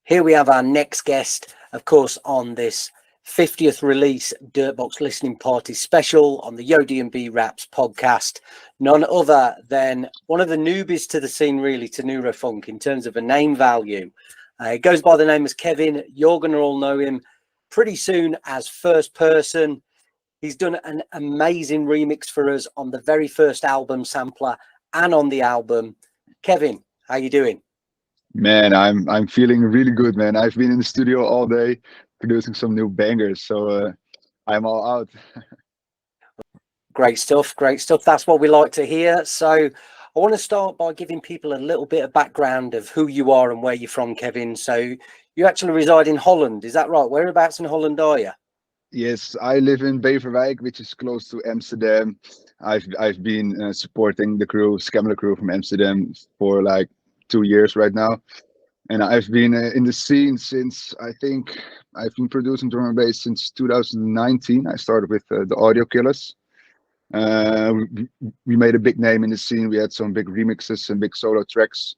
Here we have our next guest, of course, on this 50th release Dirtbox Listening Party special on the DNB Wraps podcast. None other than one of the newbies to the scene, really, to neurofunk in terms of a name value. It goes by the name as Kevin. You're going to all know him pretty soon as First Person. He's done an amazing remix for us on the very first album sampler and on the album. Kevin, how you doing? Man, I'm feeling really good, man. I've been in the studio all day producing some new bangers, so I'm all out. Great stuff, great stuff. That's what we like to hear. So I want to start by giving people a little bit of background of who you are and where you're from, Kevin. So you actually reside in Holland, is that right? Whereabouts in Holland are you? Yes, I live in Beverwijk, which is close to Amsterdam. I've been supporting the crew, Scammer crew from Amsterdam for like 2 years right now, and I've been in the scene since I think I've been producing drum and bass since 2019. I started with the Audio Killers. We made a big name in the scene. We had some big remixes and big solo tracks,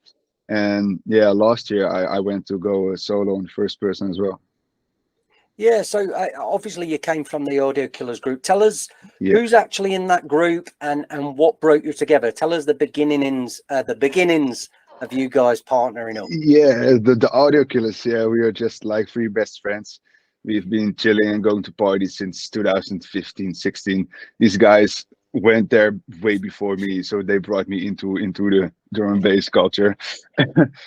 and yeah, last year I went to go solo in First Person as well. Yeah, so obviously you came from the Audio Killers group. Tell us who's actually in that group and what brought you together. Tell us the beginnings of you guys partnering up. Yeah, the Audio Killers. Yeah, we are just like three best friends. We've been chilling and going to parties since 2015, 16. These guys went there way before me, so they brought me into the drum and bass culture,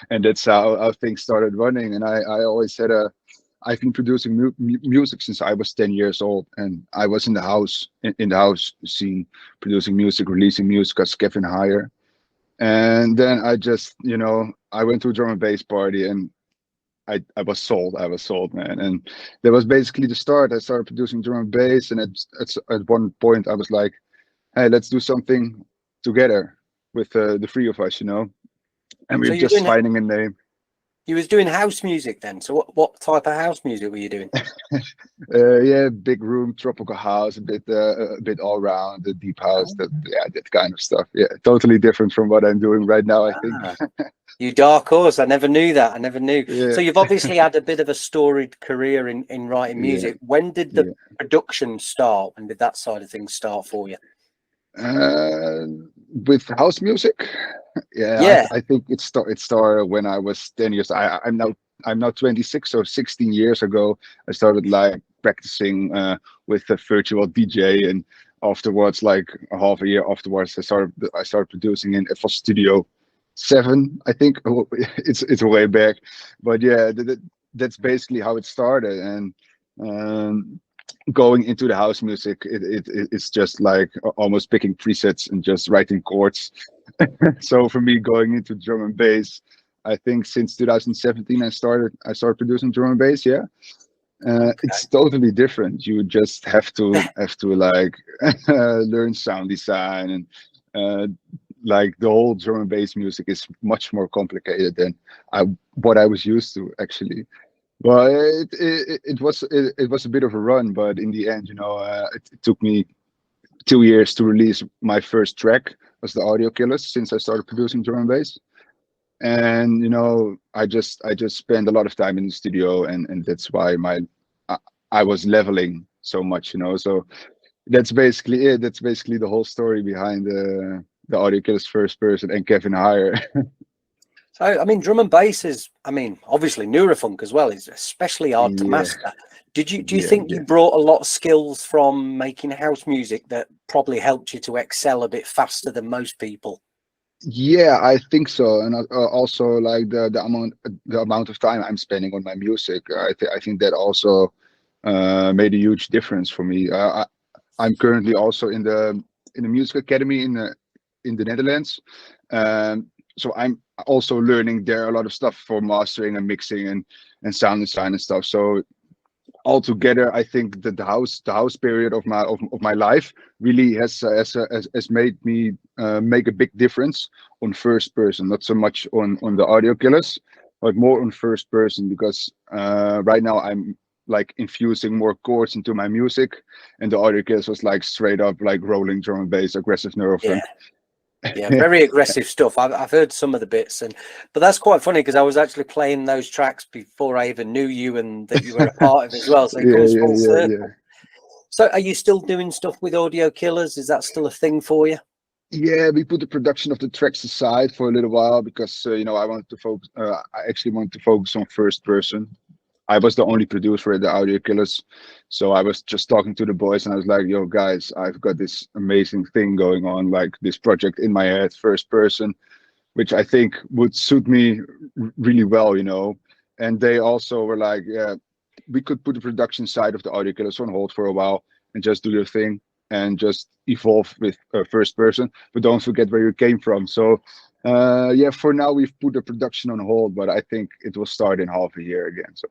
and that's how things started running. And I always said, I've been producing music since I was 10 years old, and I was in the house scene, producing music, releasing music as Kevin Hire. And then I just, I went to a drum and bass party, and I was sold. I was sold, man. And that was basically the start. I started producing drum and bass, and at one point I was like, hey, let's do something together with the three of us, and we're just finding a name. You was doing house music then. So what type of house music were you doing? Yeah, big room, tropical house, a bit all round, the deep house, that kind of stuff. Yeah, totally different from what I'm doing right now, I think. You dark horse. I never knew that. I never knew. Yeah. So you've obviously had a bit of a storied career in writing music. Yeah. When did the production start? When did that side of things start for you? With house music, yeah. I think it started when I was 10 years. I'm now 26, so 16 years ago I started like practicing with a virtual DJ, and afterwards, like a half a year afterwards, I started producing in FL Studio 7. I think it's way back, but yeah, that's basically how it started. And going into the house music, it's just like almost picking presets and just writing chords. So for me, going into drum and bass, I think since 2017 I started producing drum and bass. Yeah. It's totally different. You just have to like learn sound design, and like the whole drum and bass music is much more complicated than what I was used to, actually. Well, it was a bit of a run, but in the end, it took me 2 years to release my first track, was the Audio Killers, since I started producing drum and bass. And I just spent a lot of time in the studio, and that's why I was leveling so much, So that's basically it. That's basically the whole story behind the Audio Killers First Person and Kevin Hire. So, I mean, drum and bass is, obviously neurofunk as well is especially hard to master. Do you think you brought a lot of skills from making house music that probably helped you to excel a bit faster than most people? Yeah, I think so, and also like the amount of time I'm spending on my music. I think that also made a huge difference for me. I'm currently also in the music academy in the Netherlands. So I'm also learning there a lot of stuff for mastering and mixing and sound design and stuff. So altogether, I think that the house period of my life really has made me make a big difference on First Person, not so much on the Audio Killers, but more on First Person, because right now I'm like infusing more chords into my music, and the Audio Killers was like straight up like rolling drum and bass, aggressive neurofunk. Yeah, very aggressive stuff. I've heard some of the bits, but that's quite funny because I was actually playing those tracks before I even knew you and that you were a part of it as well. So it Yeah, comes yeah, full yeah, circle. yeah. So are you still doing stuff with Audio Killers? Is that still a thing for you? Yeah, we put the production of the tracks aside for a little while because I wanted to focus. I actually wanted to focus on first person. I was the only producer at the Audio Killers, so I was just talking to the boys, and I was like, "Yo, guys, I've got this amazing thing going on, like this project in my head, first person, which I think would suit me really well, you know." And they also were like, "Yeah, we could put the production side of the Audio Killers on hold for a while and just do your thing and just evolve with first person, but don't forget where you came from." So yeah, for now we've put the production on hold, but I think it will start in half a year again. So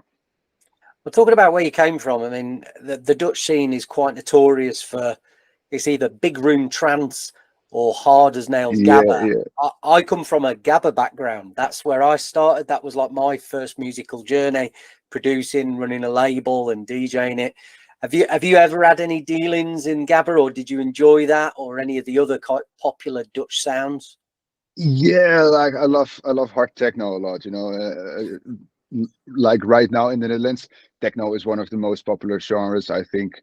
Well, talking about where you came from, I mean, the Dutch scene is quite notorious for it's either big room trance or hard as nails yeah, gabba. yeah, I come from a gabba background. That's where I started. That was like my first musical journey, producing, running a label and DJing it. Have you ever had any dealings in gabba, or did you enjoy that, or any of the other quite popular Dutch sounds? yeah. Like I love hard techno a lot. Like right now in the Netherlands, techno is one of the most popular genres, I think,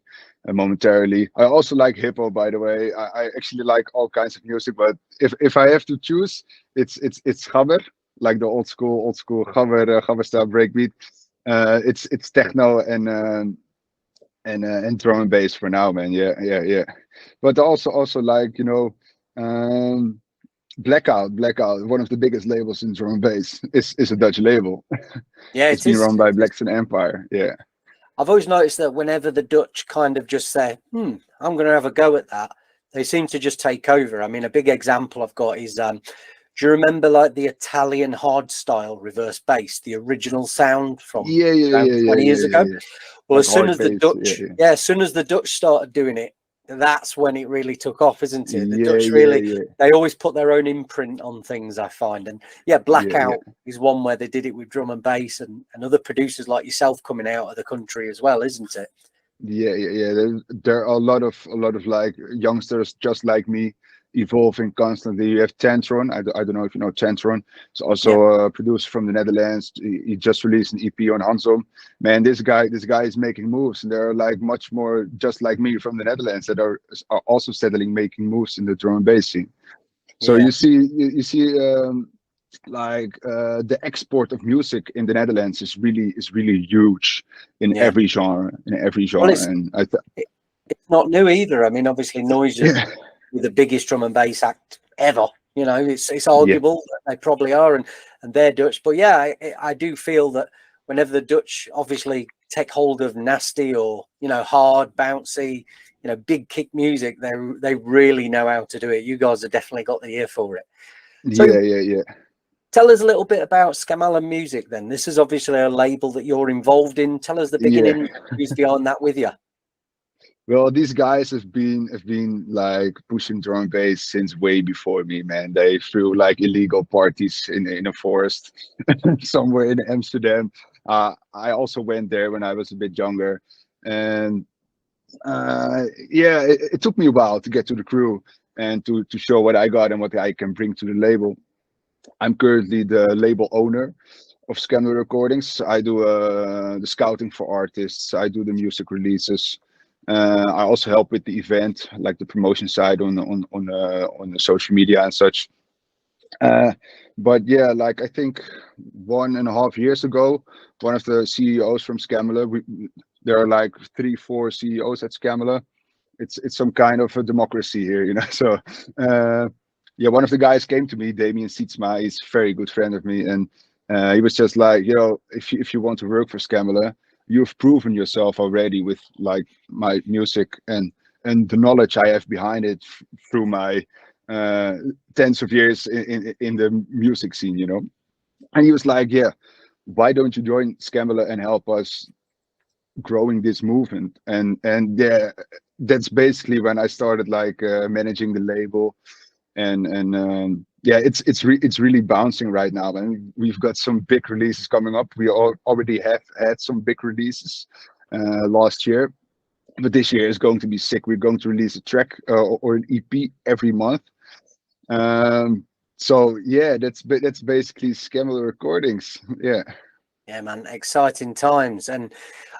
momentarily. I also like hip hop, by the way. I actually like all kinds of music, but if I have to choose, it's gabber, like the old school gabber style breakbeat. It's techno and drum and bass for now, man. Yeah, yeah, yeah. But also like um, Blackout, one of the biggest labels in drum and bass, is a Dutch label. Yeah, It's it been is. run by Blackstone Empire. Yeah. I've always noticed that whenever the Dutch kind of just say, I'm going to have a go at that, they seem to just take over. I mean, a big example I've got is, do you remember like the Italian hard style reverse bass, the original sound from Yeah, yeah, around yeah, yeah, 20 yeah, years yeah, ago? yeah. Well, Like as soon hard as the bass. Yeah, Dutch, yeah, yeah, as soon as the Dutch started doing it, that's when it really took off, isn't it? The yeah, Dutch yeah, really, yeah, they always put their own imprint on things, I find. And yeah, yeah, Blackout yeah. is one where they did it with drum and bass and other producers like yourself coming out of the country as well, isn't it? Yeah, yeah, yeah. There are a lot of like youngsters just like me, evolving constantly. You have Tantron. I don't know if you know Tantron. It's Yeah. also a producer from the Netherlands. He just released an EP on Hansom. Man, this guy is making moves, and there are like much more just like me from the Netherlands that are also steadily making moves in the drum and bass scene. So Yeah. you see like the export of music in the Netherlands is really huge in Yeah. every genre, Well, it's and it, it's not new either. I mean, obviously, Noise are yeah, the biggest drum and bass act ever. You know, it's yeah, arguable that they probably are, and they're Dutch. But yeah, I do feel that whenever the Dutch obviously take hold of nasty or hard, bouncy, big kick music, they really know how to do it. You guys have definitely got the ear for it. So yeah, yeah, yeah, tell us a little bit about Scamala Music. Then this is obviously a label that you're involved in. Tell us the yeah. beginning, who's behind that with you. Well, these guys have been like pushing drum and bass since way before me, man. They threw like illegal parties in a forest somewhere in Amsterdam. I also went there when I was a bit younger, and yeah, it took me a while to get to the crew and to show what I got and what I can bring to the label. I'm currently the label owner of DNB Recordings. I do the scouting for artists. I do the music releases. I also help with the event, like the promotion side on the social media and such. Uh, but yeah, like I think 1.5 years ago, one of the CEOs from Scamala, there are like 3, 4 CEOs at Scamala. It's some kind of a democracy here, you know. So yeah, one of the guys came to me, Damien Sietsma. He's a very good friend of me, and he was just like, if you want to work for Scamala, you've proven yourself already with like my music and the knowledge I have behind it through my uh, tens of years in the music scene, you know. And he was like, yeah, why don't you join Scamala and help us growing this movement? And yeah, that's basically when I started like managing the label and yeah, it's really bouncing right now, and we've got some big releases coming up. We already have had some big releases last year, but this year is going to be sick. We're going to release a track or an EP every month. So yeah, that's basically Scammer Recordings. Yeah. Yeah, man, exciting times. And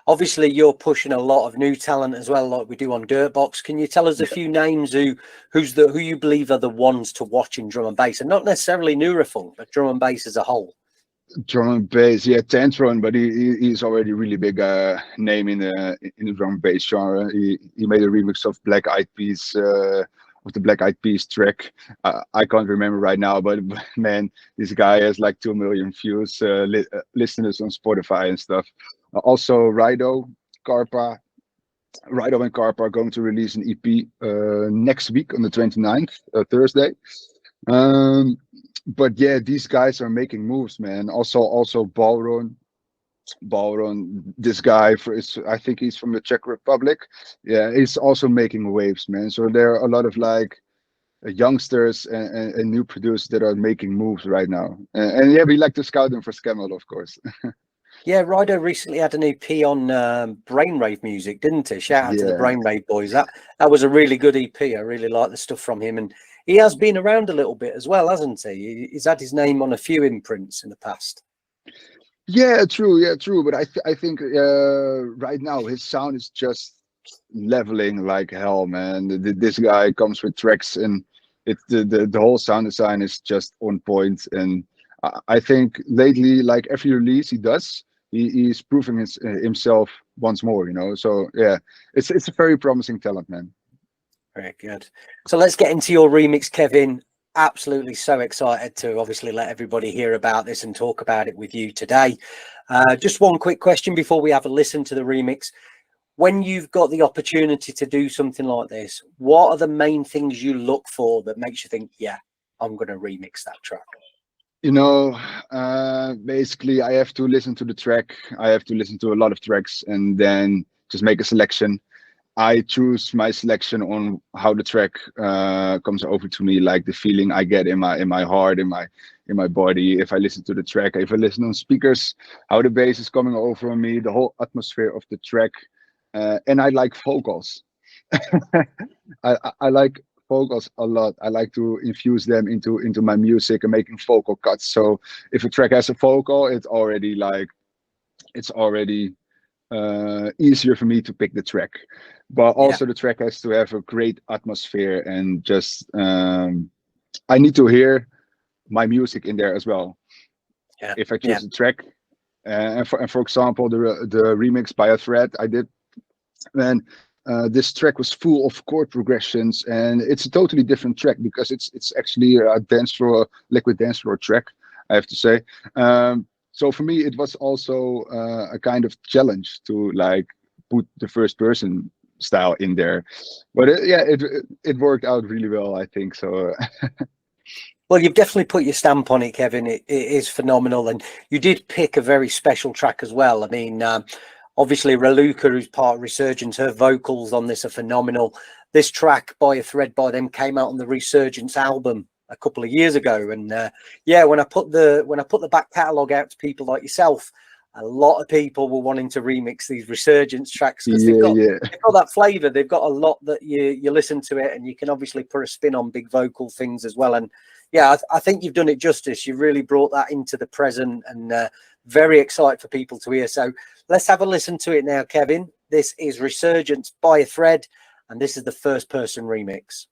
obviously you're pushing a lot of new talent as well, like we do on Dirtbox. Can you tell us a few names who you believe are the ones to watch in drum and bass, and not necessarily neurofunk, but drum and bass as a whole? Drum and bass, yeah, Tantron, but he's already really big name in the drum and bass genre. He made a remix of Black Eyed Peas, of the Black Eyed Peas track. I can't remember right now, but man, this guy has like 2 million views, listeners on Spotify and stuff. Also, Rido and Carpa are going to release an EP next week on the 29th, Thursday. But yeah, these guys are making moves, man. Also Balron, this guy I think he's from the Czech Republic. Yeah, he's also making waves, man. So there are a lot of like youngsters and new producers that are making moves right now. And yeah, we like to scout them for Scammel, of course. Yeah, Rido recently had an EP on Brainwave music, didn't he? Shout out to the Brainwave boys. That was a really good EP. I really like the stuff from him, and he has been around a little bit as well, hasn't he? He's had his name on a few imprints in the past. Yeah, true. Yeah, true. But I think right now his sound is just leveling like hell, man. This guy comes with tracks, and the whole sound design is just on point. And I think lately, like every release he does, he's proving himself once more. You know, so yeah, it's a very promising talent, man. Very good. So let's get into your remix, Kevin. Absolutely so excited to obviously let everybody hear about this and talk about it with you today. Just one quick question before we have a listen to the remix. When you've got the opportunity to do something like this, what are the main things you look for that makes you think, yeah, I'm going to remix that track? You know, basically I have to listen to the track. I have to listen to a lot of tracks and then just make a selection. I choose my selection on how the track comes over to me, like the feeling I get in my heart, in my body. If I listen to the track, if I listen on speakers, how the bass is coming over on me, the whole atmosphere of the track, and I like vocals. I like vocals a lot. I like to infuse them into my music and making vocal cuts. So if a track has a vocal, it's already easier for me to pick the track. But also the track has to have a great atmosphere, and just I need to hear my music in there as well. If I choose a track, and for example the remix by a Thread I did, then this track was full of chord progressions, and it's a totally different track because it's actually a liquid dance floor track, I have to say. So for me, it was also a kind of challenge to like put the first person style in there, but it worked out really well, I think so. Well, you've definitely put your stamp on it, Kevin. It is phenomenal, and you did pick a very special track as well. I mean, obviously Raluca, who's part of Resurgence, her vocals on this are phenomenal. This track by a Thread by them came out on the Resurgence album a couple of years ago, and when I put the back catalogue out to people like yourself, a lot of people were wanting to remix these Resurgence tracks because they've got that flavor. They've got a lot that you listen to it and you can obviously put a spin on big vocal things as well. And yeah, I think you've done it justice. You've really brought that into the present, and very excited for people to hear. So let's have a listen to it now, Kevin. This is Resurgence by a Thread, and this is the first person remix.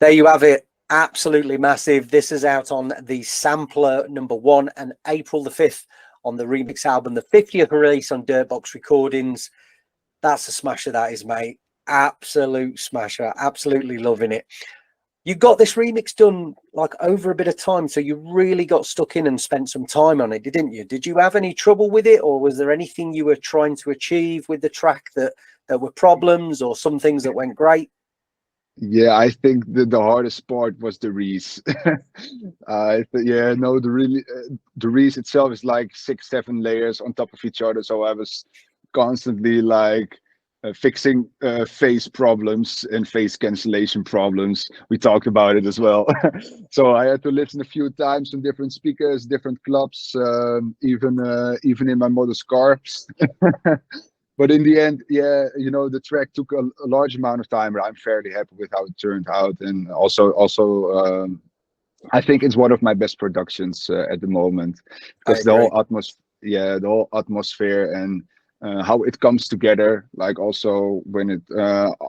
There you have it. Absolutely massive. This is out on the sampler #1 and April the 5th on the remix album, the 50th release on Dirtbox Recordings. That's a smasher, that is, mate. Absolute smasher. Absolutely loving it. You got this remix done like over a bit of time, so you really got stuck in and spent some time on it, didn't you? Did you have any trouble with it, or was there anything you were trying to achieve with the track that were problems, or some things that went great? Yeah, I think the hardest part was the Reese. Yeah, no, the Reese itself is like 6, 7 layers on top of each other. So I was constantly like fixing phase problems and phase cancellation problems. We talked about it as well. So I had to listen a few times on different speakers, different clubs, even in my mother's car. But in the end, yeah, you know, the track took a large amount of time, but I'm fairly happy with how it turned out. And also, I think it's one of my best productions at the moment, because the whole the whole atmosphere and how it comes together. Like also when it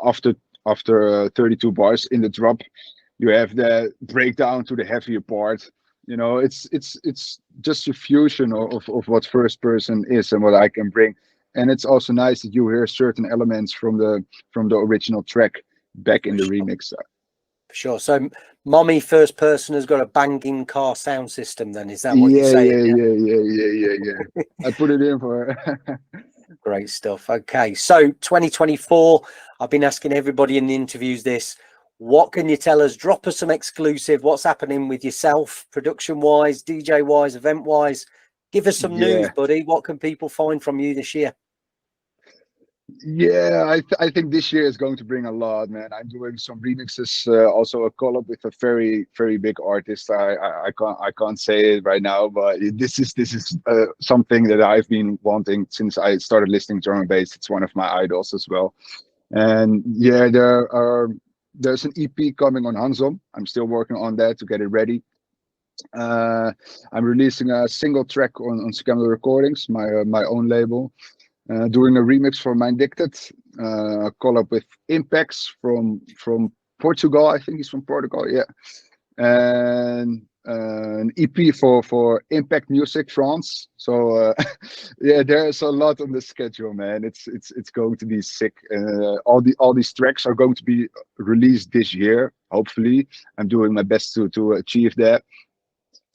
after 32 bars in the drop, you have the breakdown to the heavier part. You know, it's just a fusion of what first person is and what I can bring. And it's also nice that you hear certain elements from the original track back in the remix. For sure. So mommy first person has got a banging car sound system then, is that what you're Yeah, saying? yeah. I put it in for her. Great stuff. Okay, so 2024, I've been asking everybody in the interviews this. What can you tell us? Drop us some exclusive. What's happening with yourself, production-wise, DJ-wise, event-wise? Give us some news, buddy. What can people find from you this year? Yeah, I think this year is going to bring a lot, man. I'm doing some remixes, also a collab with a very big artist. I can't say it right now, but this is something that I've been wanting since I started listening to drum and bass. It's one of my idols as well. And yeah, there's an EP coming on Hansom. I'm still working on that to get it ready. I'm releasing a single track on Scandal Recordings, my own label. Doing a remix for Mind Dicted, a collab with Impacts from Portugal. I think he's from Portugal, yeah. And an EP for Impact Music France. So yeah, there's a lot on the schedule, man. It's going to be sick. All these tracks are going to be released this year, hopefully. I'm doing my best to achieve that.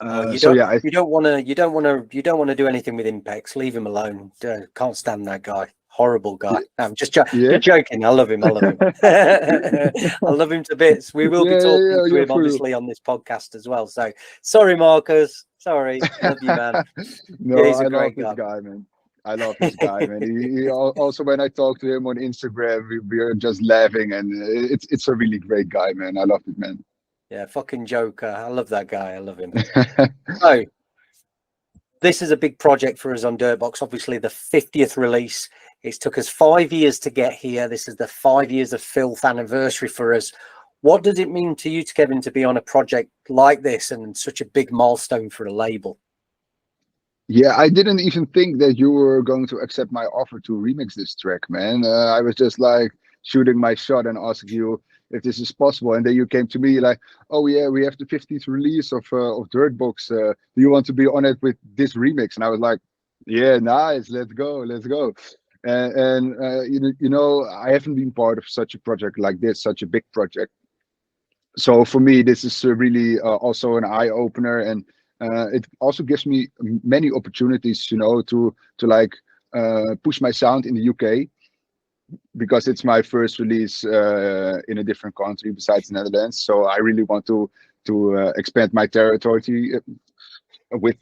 You so don't, yeah, you don't want to do anything with Impex. Leave him alone. Can't stand that guy. Horrible guy. I'm just joking. I love him. I love him. I love him to bits. We will be talking to him obviously on this podcast as well. So sorry, Marcus. Sorry. Love you, man. No, yeah, he's a I great love this guy. guy, man. I love this guy, man. He also, when I talk to him on Instagram, we are just laughing, and it's a really great guy, man. I love it, man. Yeah, fucking Joker. I love that guy. I love him. So this is a big project for us on Dirtbox. Obviously, the 50th release. It took us 5 years to get here. This is the 5 years of filth anniversary for us. What does it mean to you, Kevin, to be on a project like this and such a big milestone for a label? Yeah, I didn't even think that you were going to accept my offer to remix this track, man. I was just like shooting my shot and asking you if this is possible, and then you came to me like, "Oh yeah, we have the 50th release of Dirtbox. Do you want to be on it with this remix?" And I was like, "Yeah, nice. Let's go, let's go." And you know, I haven't been part of such a project like this, such a big project. So for me, this is really also an eye opener, and it also gives me many opportunities, you know, to like push my sound in the UK, because it's my first release in a different country besides the Netherlands. So I really want to expand my territory with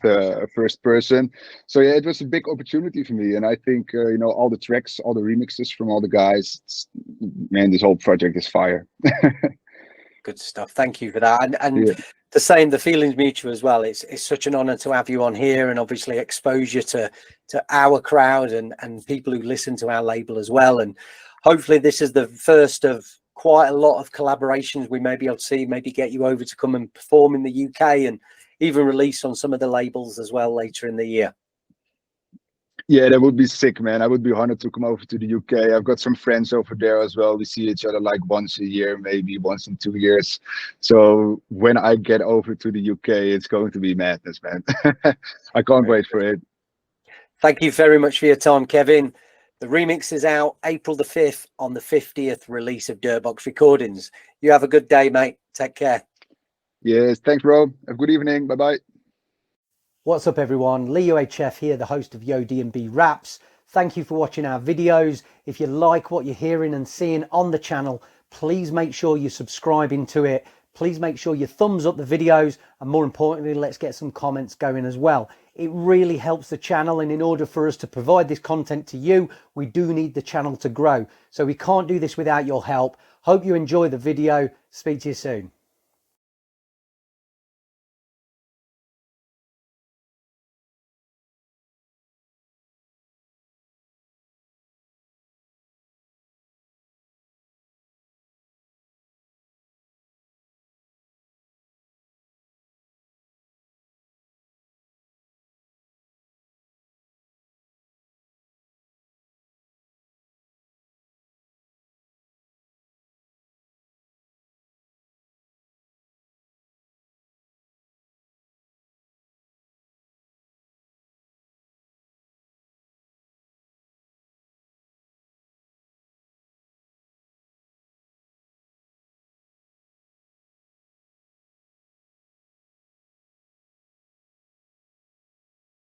first person. So yeah, it was a big opportunity for me, and I think you know, all the tracks, all the remixes from all the guys, man, this whole project is fire. Good stuff. Thank you for that. And Yeah. the same, the feeling's mutual as well. It's such an honor to have you on here, and obviously exposure to our crowd and people who listen to our label as well. And hopefully this is the first of quite a lot of collaborations we may be able to see, maybe get you over to come and perform in the UK and even release on some of the labels as well later in the year. Yeah, that would be sick, man. I would be honored to come over to the UK. I've got some friends over there as well. We see each other like once a year, maybe once in 2 years. So when I get over to the UK, it's going to be madness, man. I can't wait for it. Thank you very much for your time, Kevin. The remix is out April the 5th on the 50th release of Dirtbox Recordings. You have a good day, mate. Take care. Yes, thanks, bro. Have a good evening. Bye-bye. What's up, everyone? Lee UHF here, the host of DNB Wraps. Thank you for watching our videos. If you like what you're hearing and seeing on the channel, please make sure you're subscribing to it. Please make sure you thumbs up the videos, and more importantly, let's get some comments going as well. It really helps the channel, and in order for us to provide this content to you, we do need the channel to grow. So we can't do this without your help. Hope you enjoy the video. Speak to you soon.